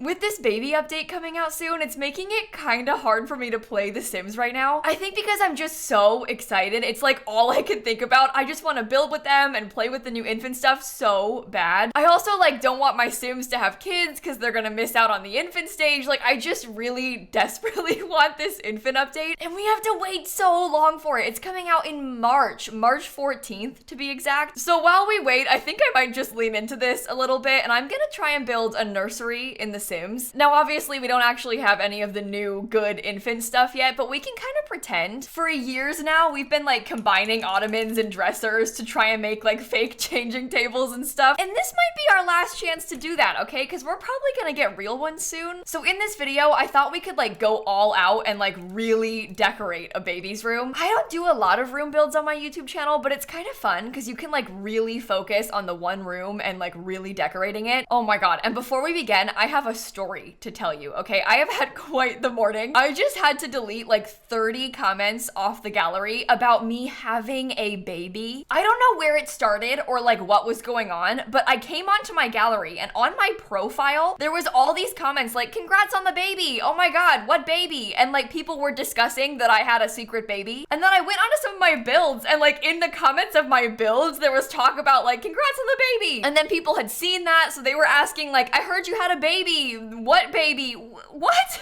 With this baby update coming out soon, it's making it kind of hard for me to play The Sims right now. I think because I'm just so excited. It's like all I can think about. I just want to build with them and play with the new infant stuff so bad. I also like don't want my Sims to have kids because they're gonna miss out on the infant stage. Like I just really desperately want this infant update, and we have to wait so long for it. It's coming out in March 14th to be exact. So while we wait, I think I might just lean into this a little bit, and I'm gonna try and build a nursery in The Sims. Now obviously we don't actually have any of the new good infant stuff yet, but we can kind of pretend. For years now, we've been like combining ottomans and dressers to try and make like fake changing tables and stuff. And this might be our last chance to do that, okay? Because we're probably gonna get real ones soon. So in this video, I thought we could like go all out and like really decorate a baby's room. I don't do a lot of room builds on my YouTube channel, but it's kind of fun because you can like really focus on the one room and like really decorating it. Oh my God. And before we begin, I have a story to tell you, okay? I have had quite the morning. I just had to delete like 30 comments off the gallery about me having a baby. I don't know where it started or like what was going on, but I came onto my gallery and on my profile, there was all these comments like, congrats on the baby. Oh my God, what baby? And like people were discussing that I had a secret baby. And then I went onto some of my builds and like in the comments of my builds, there was talk about like, congrats on the baby. And then people had seen that. So they were asking like, I heard you had a baby. What baby? What?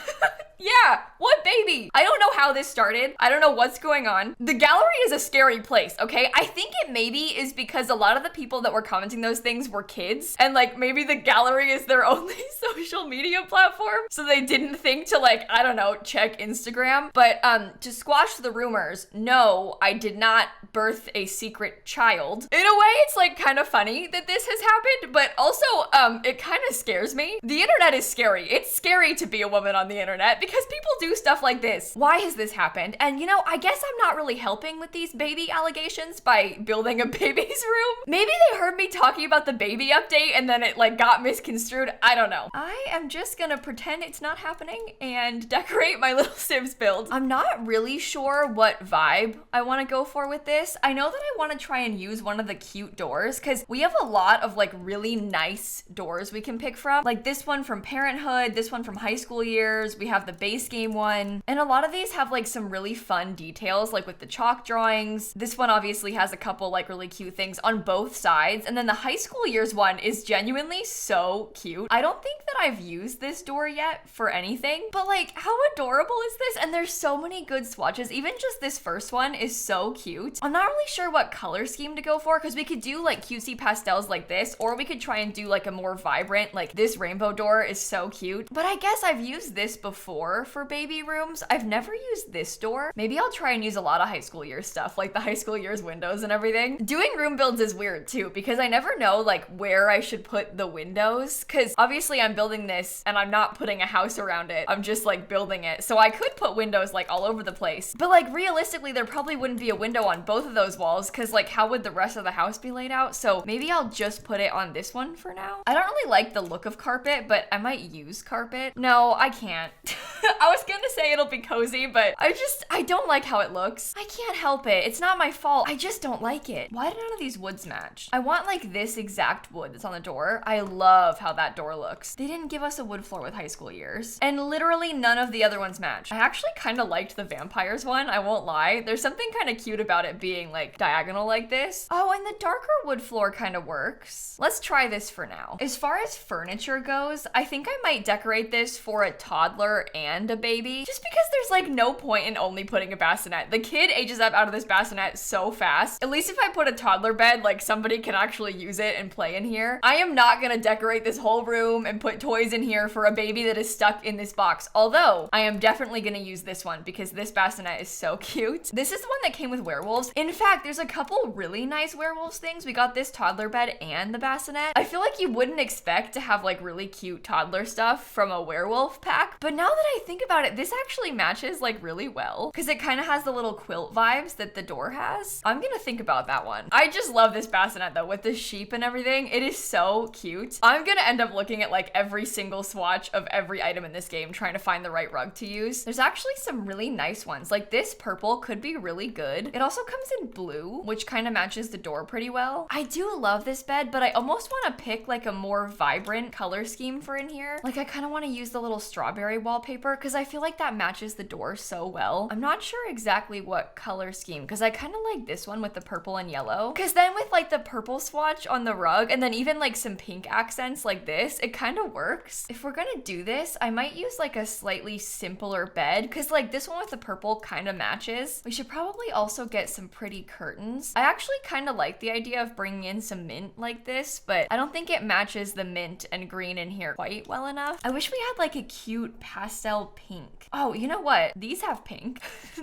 Yeah, what baby? I don't know how this started. I don't know what's going on. The gallery is a scary place, okay? I think it maybe is because a lot of the people that were commenting those things were kids, and like maybe the gallery is their only social media platform, so they didn't think to like, I don't know, check Instagram. But to squash the rumors, no, I did not birth a secret child. In a way, it's like kind of funny that this has happened, but also it kind of scares me. The internet is scary. It's scary to be a woman on the internet because people do stuff like this. Why has this happened? And you know, I guess I'm not really helping with these baby allegations by building a baby's room. Maybe they heard me talking about the baby update and then it like got misconstrued. I don't know. I am just gonna pretend it's not happening and decorate my little Sims build. I'm not really sure what vibe I want to go for with this. I know that I want to try and use one of the cute doors because we have a lot of like really nice doors we can pick from. Like this one from Parenthood, this one from High School Years. We have the base game one. And a lot of these have like some really fun details, like with the chalk drawings. This one obviously has a couple like really cute things on both sides. And then the High School Years one is genuinely so cute. I don't think that I've used this door yet for anything, but like how adorable is this? And there's so many good swatches. Even just this first one is so cute. I'm not really sure what color scheme to go for because we could do like cutesy pastels like this, or we could try and do like a more vibrant, like this rainbow door is so cute. But I guess I've used this before for baby rooms. I've never used this door. Maybe I'll try and use a lot of High School Years stuff, like the High School Years windows and everything. Doing room builds is weird too because I never know like where I should put the windows because obviously I'm building this and I'm not putting a house around it. I'm just like building it. So I could put windows like all over the place. But like realistically, there probably wouldn't be a window on both of those walls because like how would the rest of the house be laid out? So maybe I'll just put it on this one for now. I don't really like the look of carpet, but I might use carpet. No, I can't. I was gonna say it'll be cozy, but I don't like how it looks. I can't help it. It's not my fault. I just don't like it. Why do none of these woods match? I want like this exact wood that's on the door. I love how that door looks. They didn't give us a wood floor with High School Years. And literally none of the other ones match. I actually kind of liked the vampires one, I won't lie. There's something kind of cute about it being like diagonal like this. Oh, and the darker wood floor kind of works. Let's try this for now. As far as furniture goes, I think I might decorate this for a toddler and a baby, just because there's like no point in only putting a bassinet. The kid ages up out of this bassinet so fast. At least if I put a toddler bed, like somebody can actually use it and play in here. I am not gonna decorate this whole room and put toys in here for a baby that is stuck in this box. Although I am definitely gonna use this one because this bassinet is so cute. This is the one that came with werewolves. In fact, there's a couple really nice werewolves things. We got this toddler bed and the bassinet. I feel like you wouldn't expect to have like really cute toddler stuff from a werewolf pack, but now that I think think about it, this actually matches like really well because it kind of has the little quilt vibes that the door has. I'm gonna think about that one. I just love this bassinet though with the sheep and everything. It is so cute. I'm gonna end up looking at like every single swatch of every item in this game trying to find the right rug to use. There's actually some really nice ones. Like this purple could be really good. It also comes in blue, which kind of matches the door pretty well. I do love this bed, but I almost want to pick like a more vibrant color scheme for in here. Like I kind of want to use the little strawberry wallpaper because I feel like that matches the door so well. I'm not sure exactly what color scheme because I kind of like this one with the purple and yellow. Because then with like the purple swatch on the rug and then even like some pink accents like this, it kind of works. If we're gonna do this, I might use like a slightly simpler bed because like this one with the purple kind of matches. We should probably also get some pretty curtains. I actually kind of like the idea of bringing in some mint like this, but I don't think it matches the mint and green in here quite well enough. I wish we had like a cute pastel pink. Oh, you know what? These have pink.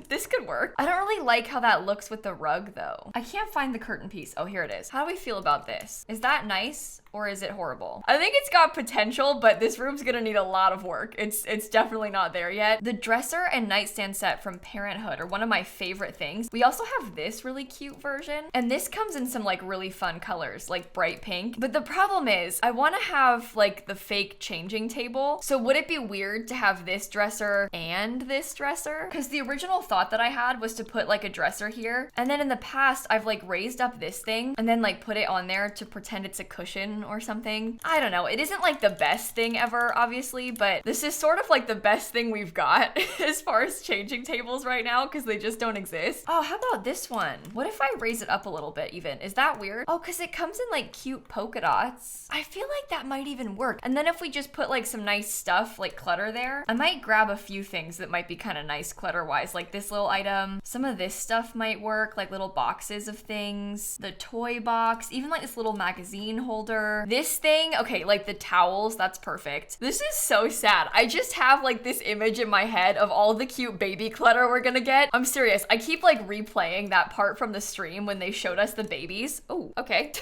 This could work. I don't really like how that looks with the rug though. I can't find the curtain piece. Oh, here it is. How do we feel about this? Is that nice? Or is it horrible? I think it's got potential, but this room's gonna need a lot of work. It's definitely not there yet. The dresser and nightstand set from Parenthood are one of my favorite things. We also have this really cute version, and this comes in some like really fun colors, like bright pink. But the problem is, I wanna have like the fake changing table. So would it be weird to have this dresser and this dresser? Because the original thought that I had was to put like a dresser here, and then in the past, I've like raised up this thing and then like put it on there to pretend it's a cushion or something. I don't know. It isn't like the best thing ever, obviously, but this is sort of like the best thing we've got as far as changing tables right now because they just don't exist. Oh, how about this one? What if I raise it up a little bit even? Is that weird? Oh, because it comes in like cute polka dots. I feel like that might even work. And then if we just put like some nice stuff like clutter there, I might grab a few things that might be kind of nice clutter wise, like this little item. Some of this stuff might work, like little boxes of things, the toy box, even like this little magazine holder. This thing, okay, like the towels, that's perfect. This is so sad. I just have like this image in my head of all the cute baby clutter we're gonna get. I'm serious. I keep like replaying that part from the stream when they showed us the babies. Oh, okay.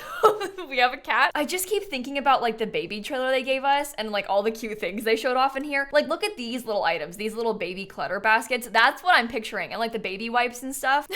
We have a cat. I just keep thinking about like the baby trailer they gave us and like all the cute things they showed off in here. Like look at these little items, these little baby clutter baskets. That's what I'm picturing. And like the baby wipes and stuff.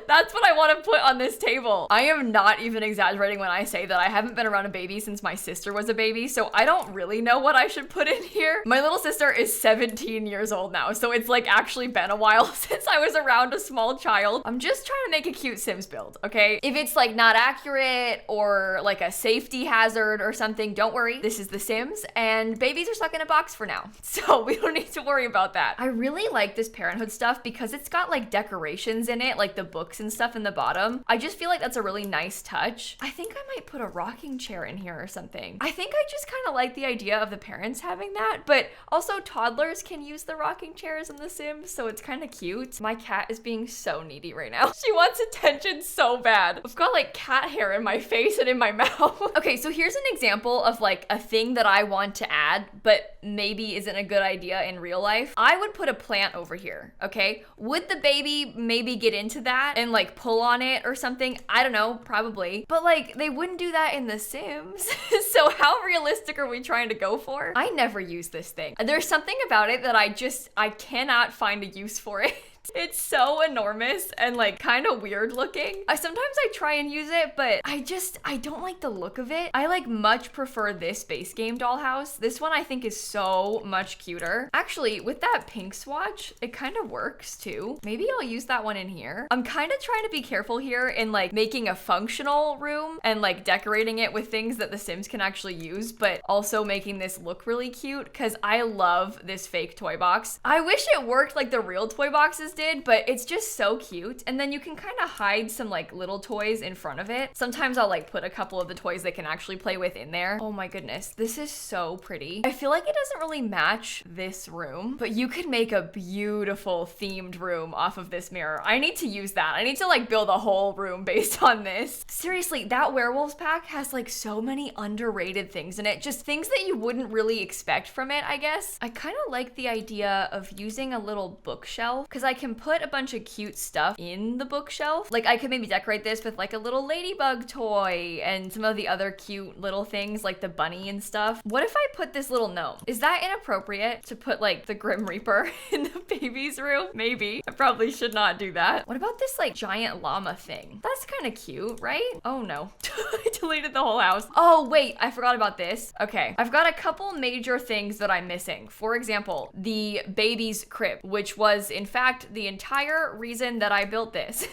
That's what I want to put on this table. I am not even exaggerating when I say that I haven't been around a baby since my sister was a baby, so I don't really know what I should put in here. My little sister is 17 years old now, so it's like actually been a while since I was around a small child. I'm just trying to make a cute Sims build, okay? If it's like not accurate or like a safety hazard or something, don't worry. This is The Sims and babies are stuck in a box for now, so we don't need to worry about that. I really like this Parenthood stuff because it's got like decorations in it, like the books and stuff in the bottom. I just feel like that's a really nice touch. I think I might put a rocking chair in here or something. I think I just kind of like the idea of the parents having that, but also toddlers can use the rocking chairs in The Sims, so it's kind of cute. My cat is being so needy right now. She wants attention so bad. I've got like cat hair in my face and in my mouth. Okay, so here's an example of like a thing that I want to add, but maybe isn't a good idea in real life. I would put a plant over here, okay? Would the baby maybe get into that and like pull on it or something? I don't know, probably. But like they wouldn't do that in The Sims. So how realistic are we trying to go for? I never use this thing. There's something about it that I cannot find a use for it. It's so enormous and like kind of weird looking. Sometimes I try and use it, but I don't like the look of it. I like much prefer this base game dollhouse. This one I think is so much cuter. Actually, with that pink swatch, it kind of works too. Maybe I'll use that one in here. I'm kind of trying to be careful here in like making a functional room and like decorating it with things that The Sims can actually use, but also making this look really cute because I love this fake toy box. I wish it worked like the real toy boxes did, but it's just so cute. And then you can kind of hide some like little toys in front of it. Sometimes I'll like put a couple of the toys they can actually play with in there. Oh my goodness, this is so pretty. I feel like it doesn't really match this room, but you could make a beautiful themed room off of this mirror. I need to use that. I need to like build a whole room based on this. Seriously, that werewolves pack has like so many underrated things in it. Just things that you wouldn't really expect from it, I guess. I kind of like the idea of using a little bookshelf because I can can put a bunch of cute stuff in the bookshelf. Like I could maybe decorate this with like a little ladybug toy and some of the other cute little things like the bunny and stuff. What if I put this little gnome? Is that inappropriate to put like the Grim Reaper in the baby's room? Maybe. I probably should not do that. What about this like giant llama thing? That's kind of cute, right? Oh no. I deleted the whole house. Oh wait, I forgot about this. Okay, I've got a couple major things that I'm missing. For example, the baby's crib, which was in fact the entire reason that I built this.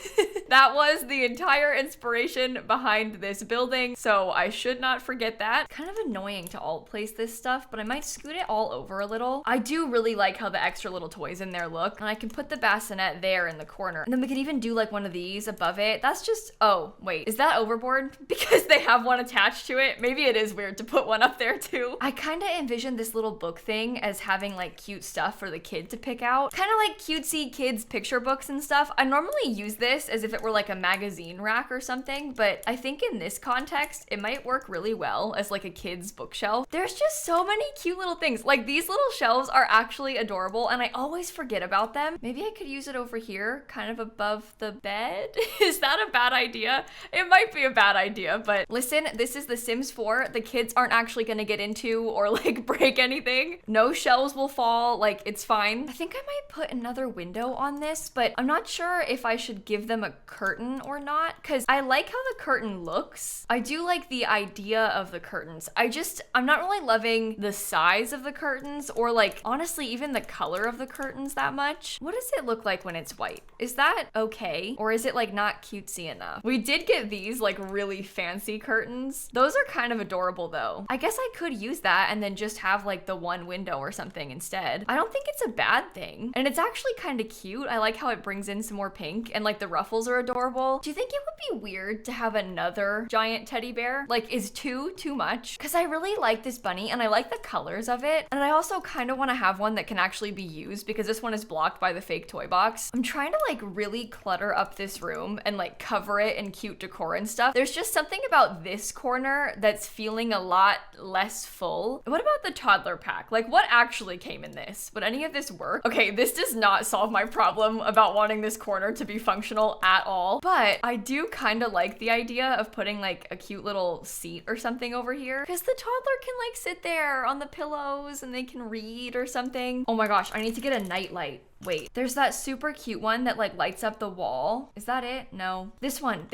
That was the entire inspiration behind this building, so I should not forget that. Kind of annoying to alt place this stuff, but I might scoot it all over a little. I do really like how the extra little toys in there look, and I can put the bassinet there in the corner. And then we could even do like one of these above it. That's just, oh, wait, is that overboard? Because they have one attached to it. Maybe it is weird to put one up there too. I kind of envisioned this little book thing as having like cute stuff for the kid to pick out. Kind of like cutesy kids picture books and stuff. I normally use this as if it were like a magazine rack or something, but I think in this context, it might work really well as like a kid's bookshelf. There's just so many cute little things. Like these little shelves are actually adorable and I always forget about them. Maybe I could use it over here, kind of above the bed. Is that a bad idea? It might be a bad idea, but listen, this is The Sims 4. The kids aren't actually gonna get into or like break anything. No shelves will fall, like it's fine. I think I might put another window on this, but I'm not sure if I should give them a curtain or not, because I like how the curtain looks. I do like the idea of the curtains. I'm not really loving the size of the curtains or like honestly even the color of the curtains that much. What does it look like when it's white? Is that okay? Or is it like not cutesy enough? We did get these like really fancy curtains. Those are kind of adorable though. I guess I could use that and then just have like the one window or something instead. I don't think it's a bad thing. And it's actually kind of cute. I like how it brings in some more pink and like the ruffles are adorable. Do you think it would be weird to have another giant teddy bear? Like is two too much? Because I really like this bunny and I like the colors of it. And I also kind of want to have one that can actually be used because this one is blocked by the fake toy box. I'm trying to like really clutter up this room and like cover it in cute decor and stuff. There's just something about this corner that's feeling a lot less full. What about the toddler pack? Like what actually came in this? Would any of this work? Okay, this does not solve my problem about wanting this corner to be functional at all, but I do kind of like the idea of putting like a cute little seat or something over here because the toddler can like sit there on the pillows and they can read or something. Oh my gosh, I need to get a night light. Wait, there's that super cute one that like lights up the wall. Is that it? No. This one.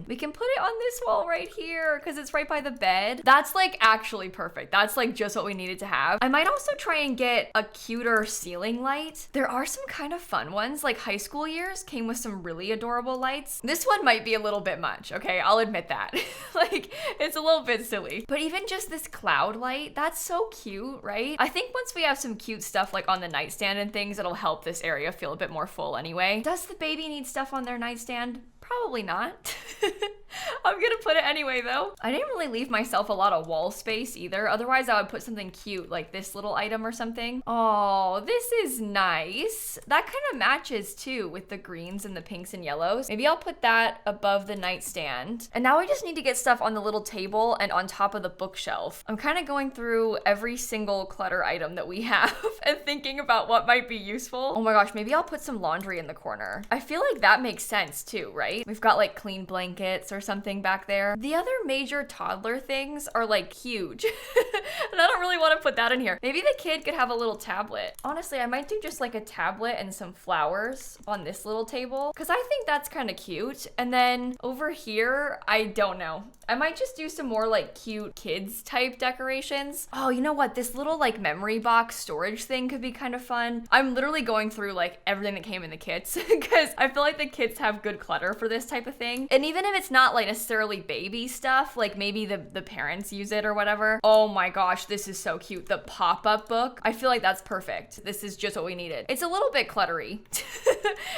We can put it on this wall right here because it's right by the bed. That's like actually perfect. That's like just what we needed to have. I might also try and get a cuter ceiling light. There are some kind of fun ones, like high school years came with some really adorable lights. This one might be a little bit much, okay? I'll admit that. Like, it's a little bit silly. But even just this cloud light, that's so cute, right? I think once we have some cute stuff like on the nightstand and things, it'll help this area feel a bit more full anyway. Does the baby need stuff on their nightstand? Probably not. I'm gonna put it anyway though. I didn't really leave myself a lot of wall space either. Otherwise I would put something cute like this little item or something. Oh, this is nice. That kind of matches too with the greens and the pinks and yellows. Maybe I'll put that above the nightstand. And now I just need to get stuff on the little table and on top of the bookshelf. I'm kind of going through every single clutter item that we have and thinking about what might be useful. Oh my gosh, maybe I'll put some laundry in the corner. I feel like that makes sense too, right? We've got like clean blankets or something back there. The other major toddler things are like huge. And I don't really want to put that in here. Maybe the kid could have a little tablet. Honestly, I might do just like a tablet and some flowers on this little table because I think that's kind of cute. And then over here, I don't know. I might just do some more like cute kids type decorations. Oh, you know what? This little like memory box storage thing could be kind of fun. I'm literally going through like everything that came in the kits because I feel like the kids have good clutter for this type of thing. And even if it's not like necessarily baby stuff, like maybe the parents use it or whatever. Oh my gosh, this is so cute. The pop-up book. I feel like that's perfect. This is just what we needed. It's a little bit cluttery.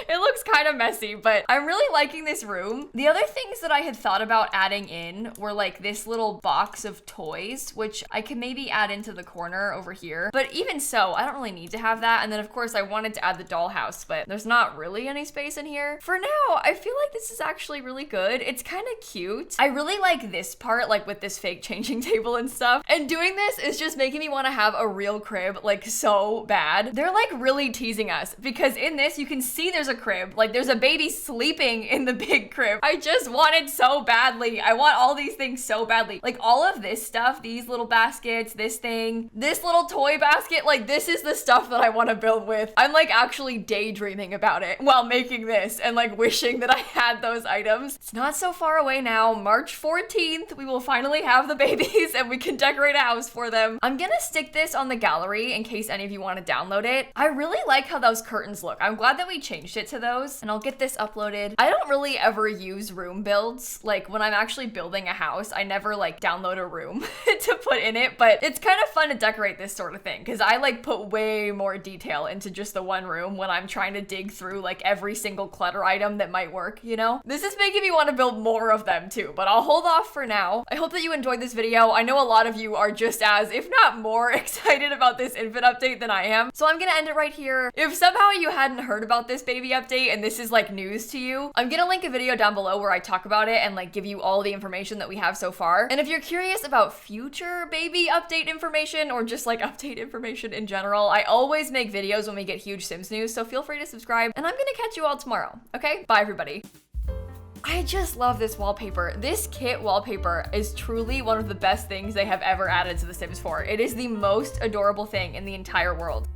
It looks kind of messy, but I'm really liking this room. The other things that I had thought about adding in were like this little box of toys, which I can maybe add into the corner over here. But even so, I don't really need to have that. And then of course I wanted to add the dollhouse, but there's not really any space in here. For now, I feel like this this is actually really good. It's kind of cute. I really like this part, like with this fake changing table and stuff. And doing this is just making me want to have a real crib, like so bad. They're like really teasing us because in this you can see there's a crib. Like there's a baby sleeping in the big crib. I just want it so badly. I want all these things so badly. Like all of this stuff, these little baskets, this thing, this little toy basket, like this is the stuff that I want to build with. I'm like actually daydreaming about it while making this and like wishing that I had those items. It's not so far away now. March 14th, we will finally have the babies and we can decorate a house for them. I'm gonna stick this on the gallery in case any of you want to download it. I really like how those curtains look. I'm glad that we changed it to those, and I'll get this uploaded. I don't really ever use room builds. Like when I'm actually building a house, I never like download a room to put in it, but it's kind of fun to decorate this sort of thing because I like put way more detail into just the one room when I'm trying to dig through like every single clutter item that might work, you know? This is making me want to build more of them too, but I'll hold off for now. I hope that you enjoyed this video. I know a lot of you are just as, if not more, excited about this infant update than I am. So I'm gonna end it right here. If somehow you hadn't heard about this baby update and this is like news to you, I'm gonna link a video down below where I talk about it and like give you all the information that we have so far. And if you're curious about future baby update information or just like update information in general, I always make videos when we get huge Sims news, so feel free to subscribe, and I'm gonna catch you all tomorrow. Okay, bye everybody. I just love this wallpaper. This kit wallpaper is truly one of the best things they have ever added to The Sims 4. It is the most adorable thing in the entire world.